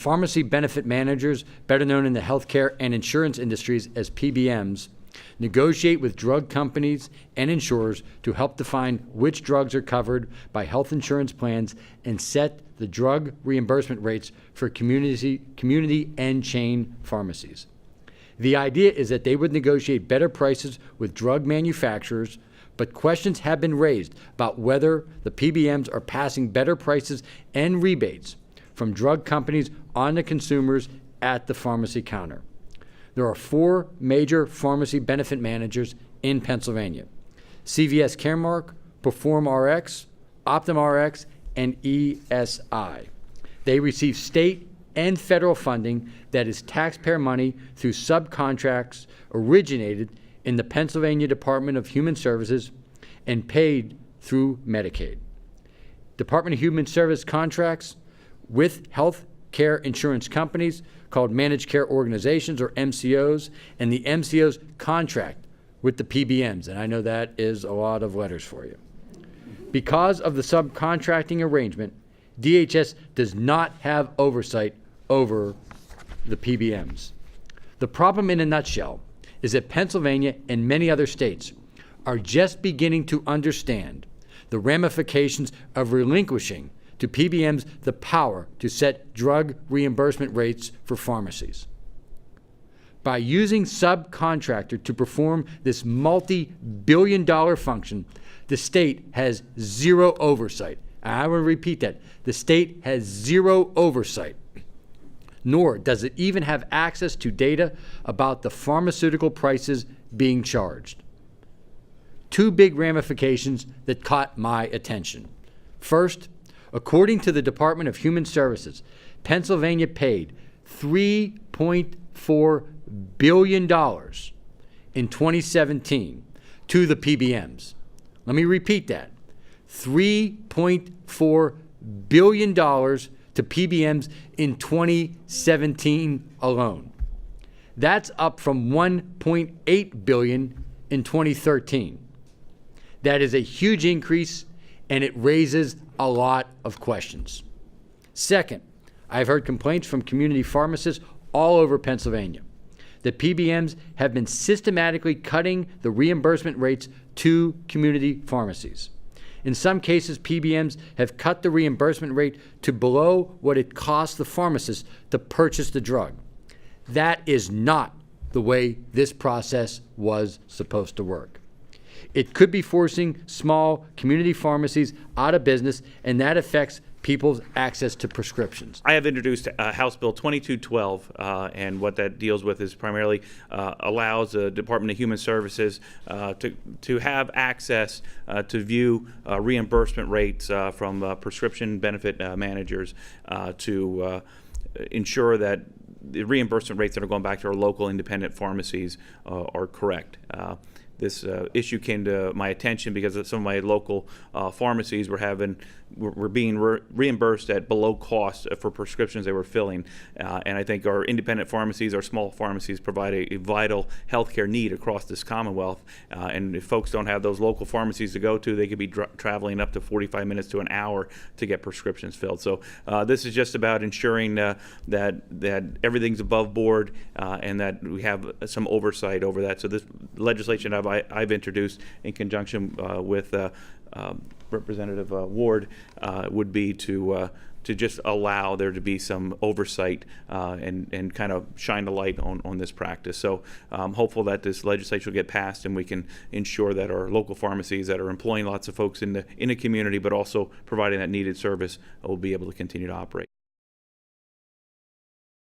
pharmacy benefit managers, better known in the healthcare and insurance industries as PBMs, negotiate with drug companies and insurers to help define which drugs are covered by health insurance plans and set the drug reimbursement rates for community and chain pharmacies. The idea is that they would negotiate better prices with drug manufacturers, but questions have been raised about whether the PBMs are passing better prices and rebates from drug companies on to consumers at the pharmacy counter. There are 4 major pharmacy benefit managers in Pennsylvania: CVS Caremark, Perform Rx, Optum Rx, and ESI. They receive state and federal funding that is taxpayer money through subcontracts originated in the Pennsylvania Department of Human Services and paid through Medicaid. Department of Human Service contracts with health care insurance companies called Managed Care Organizations, or MCOs, and the MCOs contract with the PBMs, and I know that is a lot of letters for you. Because of the subcontracting arrangement, DHS does not have oversight over the PBMs. The problem in a nutshell is that Pennsylvania and many other states are just beginning to understand the ramifications of relinquishing to PBMs the power to set drug reimbursement rates for pharmacies. By using subcontractor to perform this multi-billion-dollar function, the state has zero oversight. I will repeat that. The state has zero oversight, nor does it even have access to data about the pharmaceutical prices being charged. 2 big ramifications that caught my attention. First, according to the Department of Human Services, Pennsylvania paid $3.4 billion in 2017 to the PBMs. Let me repeat that. $3.4 billion to PBMs in 2017 alone. That's up from $1.8 billion in 2013. That is a huge increase, and it raises a lot of questions. Second, I've heard complaints from community pharmacists all over Pennsylvania that PBMs have been systematically cutting the reimbursement rates to community pharmacies. In some cases, PBMs have cut the reimbursement rate to below what it costs the pharmacist to purchase the drug. That is not the way this process was supposed to work. It could be forcing small community pharmacies out of business, and that affects people's access to prescriptions. I have introduced House Bill 2212, and what that deals with is primarily allows the Department of Human Services to have access to view reimbursement rates from prescription benefit managers to ensure that the reimbursement rates that are going back to our local independent pharmacies are correct. This issue came to my attention because some of my local pharmacies were being reimbursed at below cost for prescriptions they were filling. And I think our independent pharmacies, our small pharmacies, provide a vital healthcare need across this Commonwealth. And if folks don't have those local pharmacies to go to, they could be traveling up to 45 minutes to an hour to get prescriptions filled. So this is just about ensuring that everything's above board and that we have some oversight over that. So this legislation I've introduced in conjunction with Representative Ward would be to just allow there to be some oversight and kind of shine a light on this practice. So I'm hopeful that this legislation will get passed and we can ensure that our local pharmacies that are employing lots of folks in the community but also providing that needed service will be able to continue to operate.